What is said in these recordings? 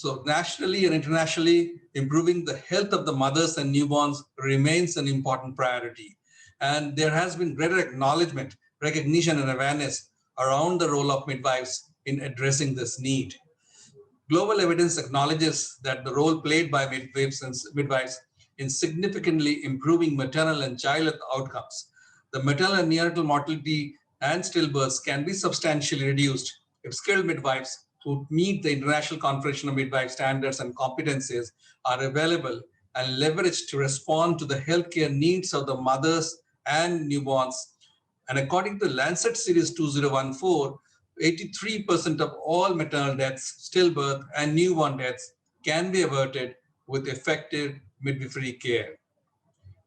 So nationally and internationally, improving the health of the mothers and newborns remains an important priority. And there has been greater acknowledgement, recognition, and awareness around the role of midwives in addressing this need. Global evidence acknowledges that the role played by midwives in significantly improving maternal and child health outcomes. The maternal and neonatal mortality and stillbirths can be substantially reduced if skilled midwives who meet the International Confederation of Midwives standards and competencies are available and leveraged to respond to the healthcare needs of the mothers and newborns. And according to Lancet Series 2014, 83% of all maternal deaths, stillbirth, and newborn deaths can be averted with effective midwifery care.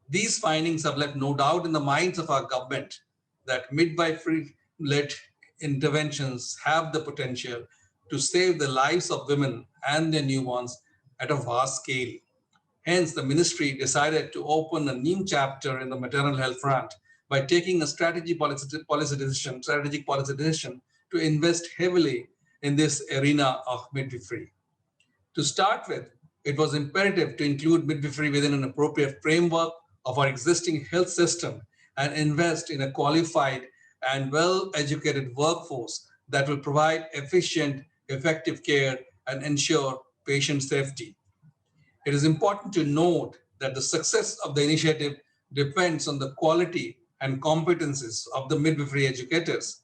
These findings have left no doubt in the minds of our government that midwifery-led interventions have the potential to save the lives of women and their newborns at a vast scale. Hence, the ministry decided to open a new chapter in the maternal health front by taking a strategic policy decision to invest heavily in this arena of midwifery. To start with, it was imperative to include midwifery within an appropriate framework of our existing health system and invest in a qualified and well-educated workforce that will provide efficient, effective care and ensure patient safety. It is important to note that the success of the initiative depends on the quality and competencies of the midwifery educators.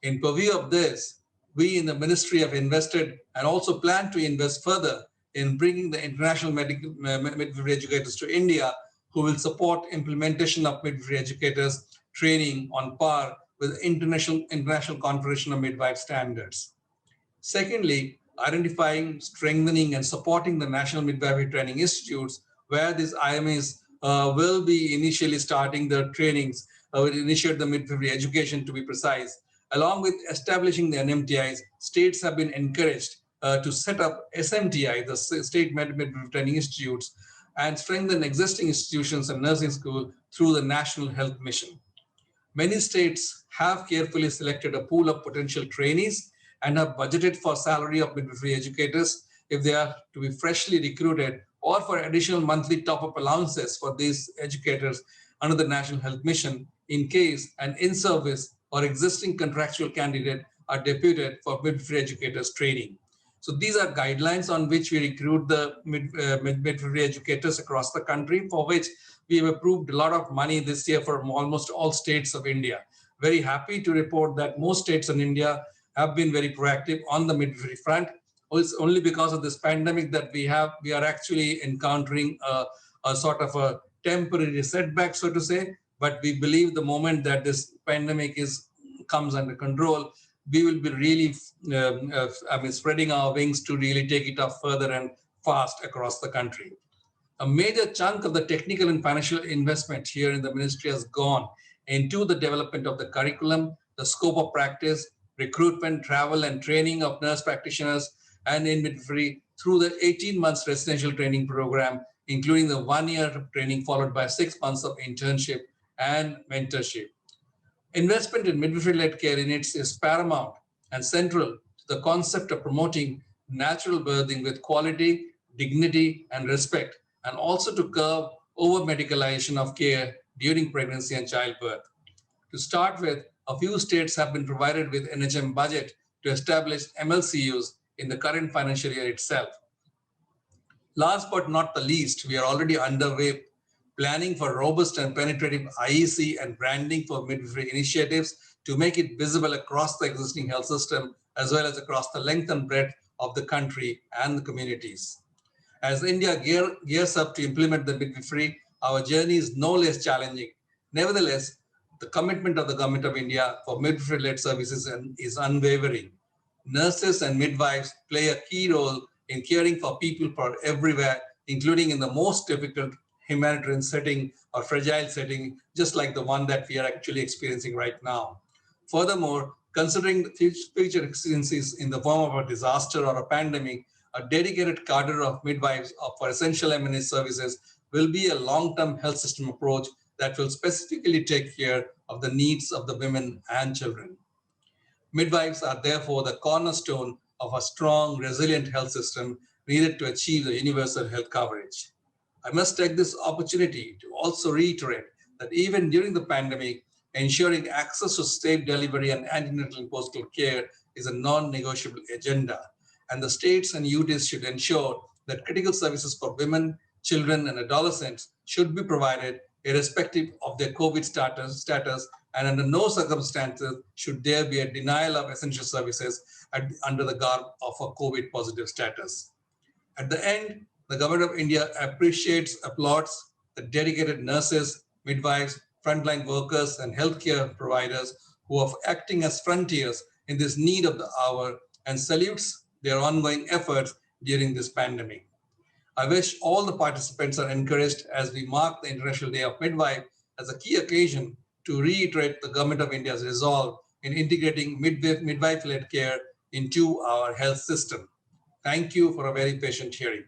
In purview of this, we in the ministry have invested and also plan to invest further in bringing the international midwifery educators to India, who will support implementation of midwifery educators training on par with International Confederation of Midwives standards. Secondly, identifying, strengthening, and supporting the National Midwifery Training Institutes, where these IMAs will be initially starting their trainings, will initiate the midwifery education to be precise. Along with establishing the NMTIs, states have been encouraged to set up SMTI, the State Midwifery Training Institutes, and strengthen existing institutions and nursing school through the National Health Mission. Many states have carefully selected a pool of potential trainees and have budgeted for salary of midwifery educators if they are to be freshly recruited, or for additional monthly top-up allowances for these educators under the National Health Mission in case an in-service or existing contractual candidate are deputed for midwifery educators training. So these are guidelines on which we recruit the midwifery educators across the country, for which we have approved a lot of money this year for almost all states of India. Very happy to report that most states in India have been very proactive on the midwifery front. It's only because of this pandemic that we are actually encountering a sort of a temporary setback, so to say. But we believe the moment that this pandemic comes under control, we will be really spreading our wings to really take it up further and fast across the country. A major chunk of the technical and financial investment here in the ministry has gone into the development of the curriculum, the scope of practice, recruitment, travel, and training of nurse practitioners and in midwifery through the 18 months residential training program, including the 1 year of training followed by 6 months of internship and mentorship. Investment in midwifery-led care units is paramount and central to the concept of promoting natural birthing with quality, dignity, and respect, and also to curb over-medicalization of care during pregnancy and childbirth. To start with, a few states have been provided with NHM budget to establish MLCUs in the current financial year itself. Last but not the least, we are already underway planning for robust and penetrative IEC and branding for midwifery initiatives to make it visible across the existing health system as well as across the length and breadth of the country and the communities. As India gears up to implement the midwifery, our journey is no less challenging. Nevertheless, the commitment of the Government of India for midwifery-led services is unwavering. Nurses and midwives play a key role in caring for people everywhere, including in the most difficult humanitarian setting or fragile setting, just like the one that we are actually experiencing right now. Furthermore, considering the future exigencies in the form of a disaster or a pandemic, a dedicated cadre of midwives for essential M&A services will be a long-term health system approach that will specifically take care of the needs of the women and children. Midwives are therefore the cornerstone of a strong, resilient health system needed to achieve the universal health coverage. I must take this opportunity to also reiterate that even during the pandemic, ensuring access to safe delivery and antenatal and postnatal care is a non-negotiable agenda, and the states and UTs should ensure that critical services for women, children, and adolescents should be provided irrespective of their COVID status, and under no circumstances should there be a denial of essential services under the garb of a COVID positive status. At the end, the Government of India appreciates, applauds the dedicated nurses, midwives, frontline workers, and healthcare providers who are acting as frontiers in this need of the hour and salutes their ongoing efforts during this pandemic. I wish all the participants are encouraged as we mark the International Day of Midwife as a key occasion to reiterate the Government of India's resolve in integrating midwife-led care into our health system. Thank you for a very patient hearing.